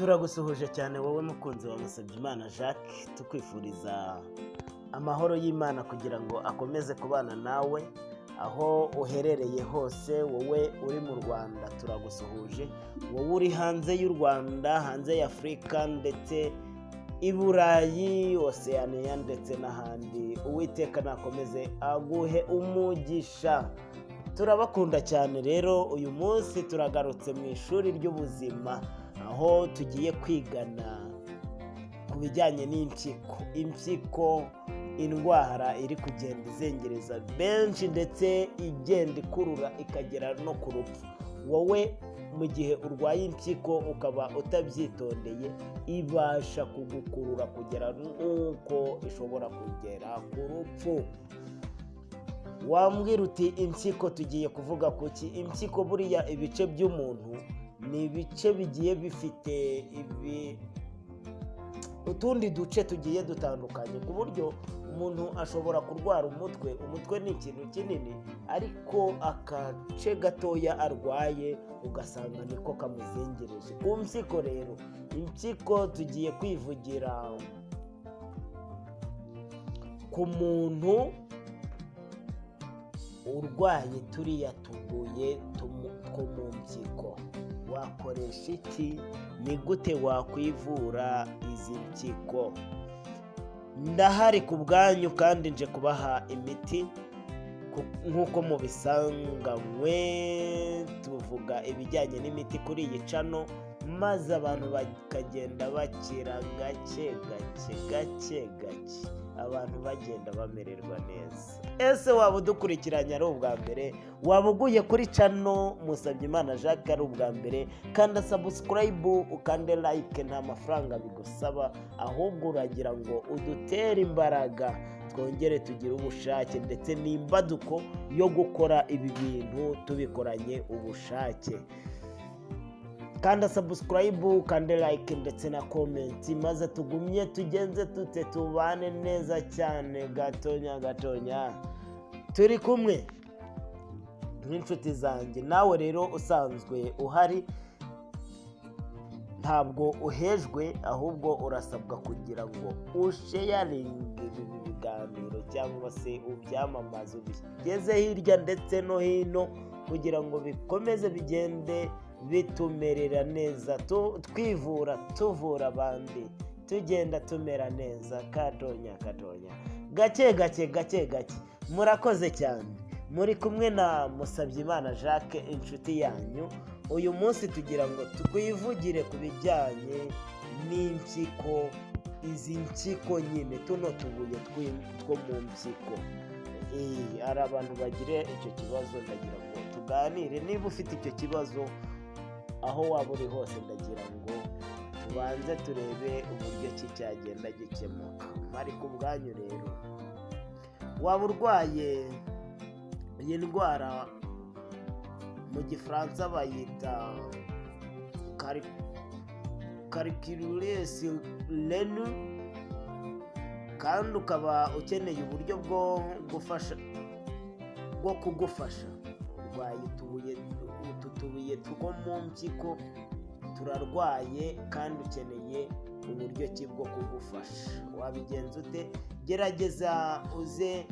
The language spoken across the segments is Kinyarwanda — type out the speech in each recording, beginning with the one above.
Turagusuhuje cyane wowe mukunzi wa Musabyimana Jacques, tukwifuriza amahoro y'Imana kugira ngo akomeze kubana nawe aho uherereye hose. Wowe uri mu Rwanda turagusuhuje, wowe uri hanze y'u Rwanda, hanze y'Afurika ndetse i Burayi, Oceania ndetse n'ahandi, Uwiteka nakomeze aguhe umugisha. Turabakunda cyane rero. Uyu munsi turagarutse mu ishuri ry'ubuzima aho tugiye kwigana ku bijyanye impyiko, indwara iri kugenda izengereza benshi ndetse igenda ikurura ikagera no ku rupfu. Wowe mu gihe urwaye impyiko ukaba utabyitondeye, ibasha kugukurura kugera n'uko ishobora kugera ku rupfu. Wambwira uti impyiko tugiye kuvuga kuki? Impyiko buriya ibice by'umuntu ni ibice bigiye bifite utundi duce tugiye dutandukanye, ku buryo umuntu ashobora kurwara umutwe ni ikintu kinini, ariko agace gatoya arwaye ugasanga niko kamuzengereje. Ku mpyiko rero, impyiko tugiye kwivugira ku muntu urwaye turiya tubuye two mu mpyiko. Wakoresha iki? Ni gute wakwivura izi mpyiko? Ndahari ku bwanyu kandi nje kubaha imiti nk'uko mubisanganywe. Tuvuga ibijyanye n'imiti kuri iyi cano, maze abantu bakagenda bakira gake gake, abantu bagenda bamererwa neza. Ese waba udukurikiranye ari ubwa mbere? Waba uguye kuri cano Musabyimana Jacques ari ubwa mbere? Kanda subscribe, ukande like, nta mafaranga bigusaba, ahubwo uragira ngo udutere imbaraga, twongere tugire ubushake ndetse n'imbaduko yo gukora ibi bintu tubikoranye ubushake. Kanda subscribe, kande like ndetse na comment, maze tugumye tugenze tubane neza cyane gatonya. Turi kumwe nk'inshuti zanjye. Nawe rero usanzwe uhari, ntabwo uhejwe, ahubwo urasabwa kugira ngo usharinge ibi biganiro cyangwa se ubyamamaze, ubigeze hirya ndetse no hino, kugira ngo bikomeze bigende bitumerera neza, twivura tuvura abandi, tugenda tumera neza katonya gake gake. Murakoze cyane. Muri kumwe na Musabyimana Jacques, inshuti yanyu. Uyu munsi tugira ngo twivugire ku bijyanye n'impyiko, izi mpyiko nyine, tuno tubuye two mu mpyiko. Hari abantu bagira icyo kibazo, ndagira ngo tuganire. Niba ufite icyo kibazo aho waba uri hose, ndagira ngo tubanze turebe uburyo ki cyagenda gikemuka. Mari ku bwanyu rero. Waba urwaye iyi ndwara, mu gifaransa bayita calculus renal, kandi ukaba ukeneye uburyo bwo kugufasha. Urwaye utu tubuye two mu mpyiko, turarwaye kandi ukeneye uburyo ki bwo kugufasha. Wabigenza ute? Gerageza uze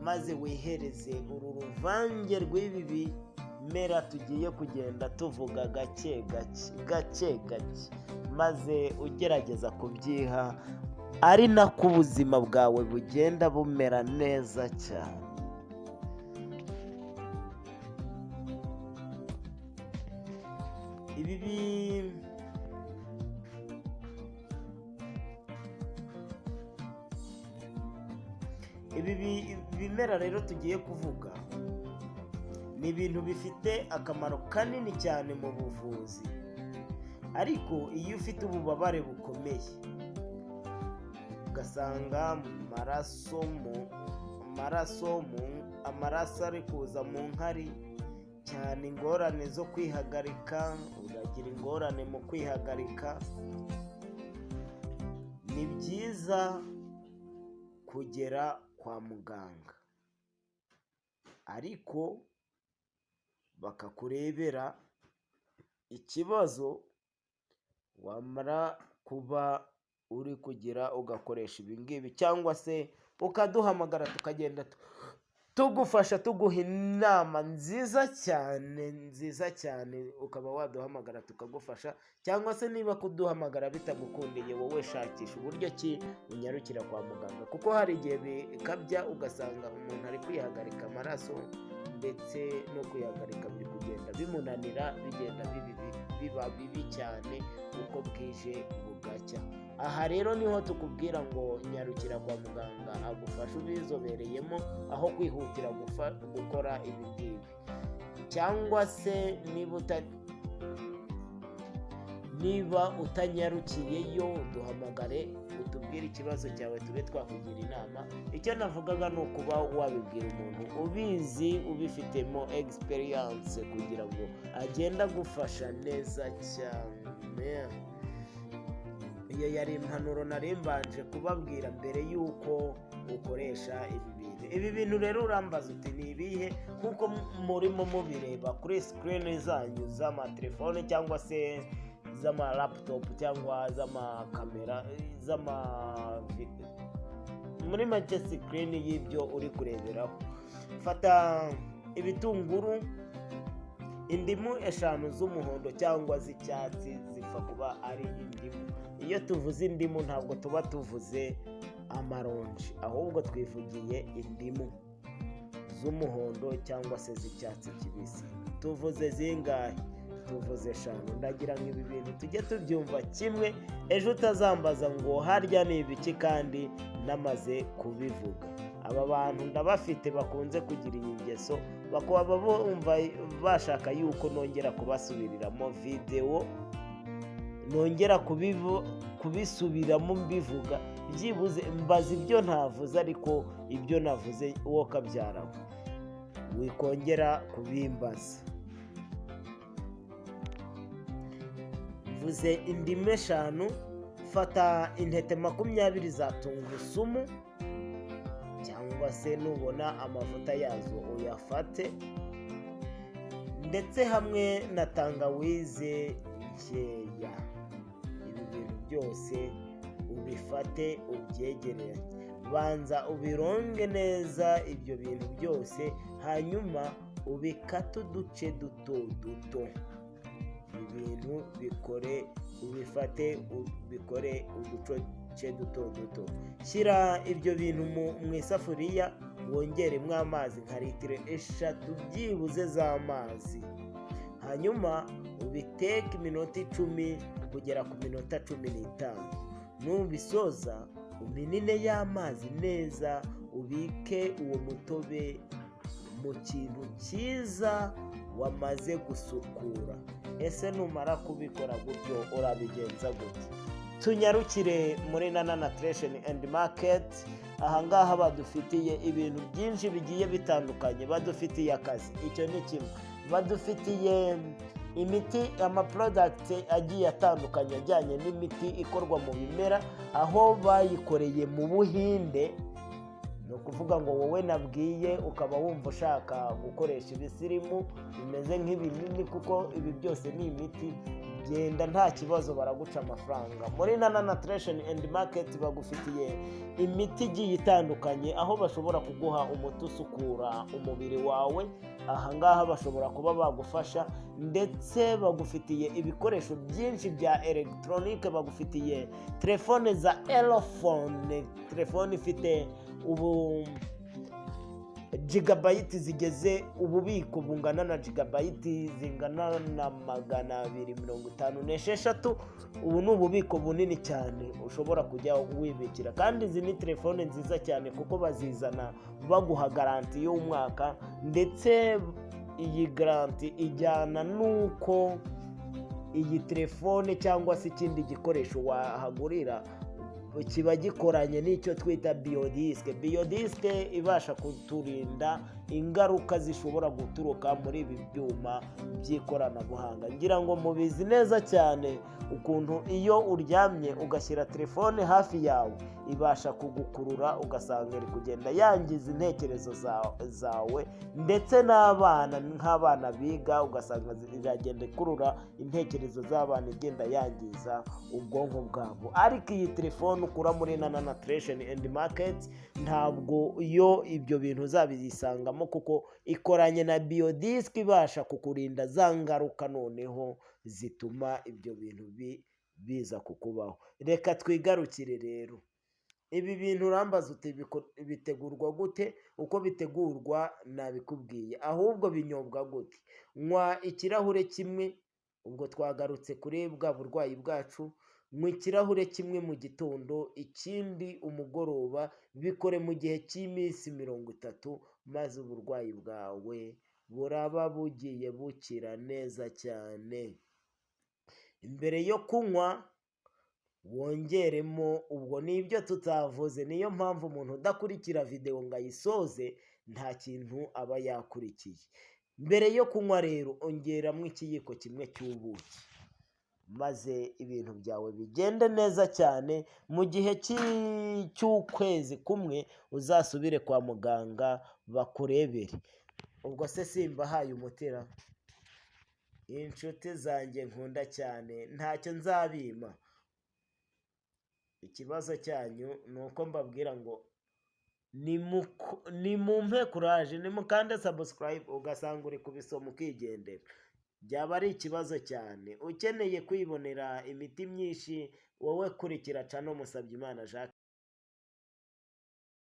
maze wihereze uru ruvange rw'ibi bimera tugiye kugenda tuvuga gake gake, maze ugerageza kubyiha, ari nako ubuzima bwawe bugenda bumera neza cyane. Ibi bimera rero tugiye kuvuga ni ibintu bifite akamaro kanini cyane mu buvuzi, ariko iyo ufite ububabare bukomeye, ugasanga amaraso ari kuza mu nkari cyane, ingorane zo kwihagarika, uragira ingorane mu kwihagarika, ni byiza kugera kwa muganga, ariko bakakurebera ikibazo wamara kuba uri kugira ugakoresha ibi ngibi, cyangwa se ukaduhamagara tukagenda tugufasha, tuguha inama nziza cyane, ukaba waduhamagara tukagufasha. Cyangwa se niba kuduhamagara bitagukundiye, wowe shakisha uburyo ki unyarukira kwa muganga, kuko hari igihe bikabya ugasanga umuntu ari kwihagarika amaraso, ndetse no kwihagarika biri kugenda bimunanira, bigenda biba bibi cyane uko bwije bugacya. Aha rero niho tukubwira ngo nyarukira kwa muganga agufasha ubizobereyemo, aho kwihutira gukora ibi ngibi. Cyangwa se niba utanyarukiyeyo, duhamagare utubwire ikibazo cyawe, tube twakugira inama. Icyo navugaga ni ukuba wabibwira umuntu ubizi, ubifitemo experience, kugira ngo agende agufasha neza cyane. Iyo yari impanuro nari mbanje kubabwira mbere y'uko ukoresha ibi bintu rero urambaza uti ni ibihe, nk'uko murimo mubireba kuri screen zanyu z'amatelefone, cyangwa se z'amalaptop, cyangwa z'amakamera, muri make screen y'ibyo uri kureberaho. Fata ibitunguru, indimu 5 z'umuhondo cyangwa z'icyatsi, zipfa kuba ari indimu. Iyo tuvuze indimu ntabwo tuba tuvuze amaronji, ahubwo twivugiye indimu z'umuhondo cyangwa se z'icyatsi kibisi. Tuvuze zingahe? Tuvuze 5. Ndagira ngo ibi bintu tujye tubyumva kimwe, ejo utazambaza ngo harya ni ibiki kandi namaze kubivuga. Aba bantu ndabafite bakunze kugira iyi ngeso, bakaba bumva bashaka yuko nongera kubasubiriramo video, nongera kubisubiramo mbivuga, byibuze mbaza ibyo ntavuze, ariko ibyo navuze uwo kabyarawe wikongera kubimbaza. Mvuze indimu 5, fata intete 20 za tungurusumu, cyangwa se nubona amavuta yazo uyafate, ndetse hamwe na tangawize nkeya. Ibi bintu byose ubifate ubyegeranye, banza ubironge neza ibyo bintu byose, hanyuma ubikate uduce duto. Ibintu ubifate ubikore uduce duto. Shyira ibyo bintu mu isafuriya, wongeremo amazi nka litiro 3 byibuze z'amazi, hanyuma ubiteke iminota 10 kugera ku minota 15. Nubisoza uminine y'amazi neza, ubike uwo mutobe mu kintu cyiza wamaze gusukura. Ese numara kubikora gutyo urabigenza gute? Tunyarukire muri Nana Nutrition and Market. Ahangaha badufitiye ibintu byinshi bigiye bitandukanye, badufitiye akazi, icyo ni kimwe. Badufitiye imiti, amaproduct agiye atandukanye ajyanye n'imiti ikorwa mu bimera, aho bayikoreye mu Buhinde. Ni ukuvuga ngo wowe nabwiye ukaba wumva ushaka gukoresha ibisirimu bimeze nk'ibinini, kuko ibi byose ni imiti, genda nta kibazo, baraguca amafaranga. Muri Nana Nutrition and Market bagufitiye imiti igiye itandukanye, aho bashobora kuguha umuti usukura umubiri wawe. Ahangaha bashobora kuba bagufasha, ndetse bagufitiye ibikoresho byinshi bya electronique, bagufitiye telefone za Elophone, telefone ifite gigabyte zigeze, ububiko bungana na gigabyte zingana na 256. Ubu ni ububiko bunini cyane ushobora kujya wibikira, kandi izi ni telefone nziza cyane kuko bazizana baguha garanti y'umwaka, ndetse iyi garanti ijyana nuko iyi telefone cyangwa se ikindi gikoresho wahagurira kiba gikoranye n'icyo twita biodisque. Biodisque ibasha kuturinda ingaruka zishobora guturuka muri ibi byuma by'ikoranabuhanga. Ngira ngo mubizi neza cyane ukuntu iyo uryamye ugashyira telefone hafi yawe ibasha kugukurura, ugasanga iri kugenda yangiza intekerezo zawe, ndetse n'abana nk'abana biga ugasanga iragenda ikurura intekerezo z'abana igenda yangiza ubwonko bwabo. Ariko iyi telefone ukura muri Nana Creation and Market ntabwo iyo ibyo bintu uzabisangamo, kuko ikoranye na biodisk ibasha kukurinda za ngaruka noneho zituma ibyo bintu biza kukubaho. Reka twigarukire rero, ibi bintu urambaza uti bitegurwa gute? Uko bitegurwa nabikubwiye, ahubwo binyobwa gute? Nywa ikirahure kimwe, ubwo twagarutse kuri bwa burwayi bwacu. Nywa ikirahure kimwe mu gitondo, ikindi umugoroba. Bikore mu gihe cy'iminsi 30, maze uburwayi bwawe buraba bugiye bukira neza cyane. Imbere yo kunywa wongeremo, ubwo nibyo tutavuze, niyo mpamvu umuntu udakurikira video ngo ayisoze nta kintu aba yakurikiye. Mbere yo kunywa rero ongeramo ikiyiko kimwe cy'ubuki, maze ibintu byawe bigende neza cyane. Mu gihe cy'ukwezi kumwe uzasubire kwa muganga bakurebere. Ubwo se simbahaye umutira? Inshuti zanjye nkunda cyane, ntacyo nzabima. Ikibazo cyanyu ni uko mbabwira ngo nimumpe courage, nimukande subscribe, ugasanga uri kubisoma ukigendera. Byaba ari ikibazo cyane. Ukeneye kwibonera imiti myinshi, wowe kurikira Channel Musabyimana Jacques.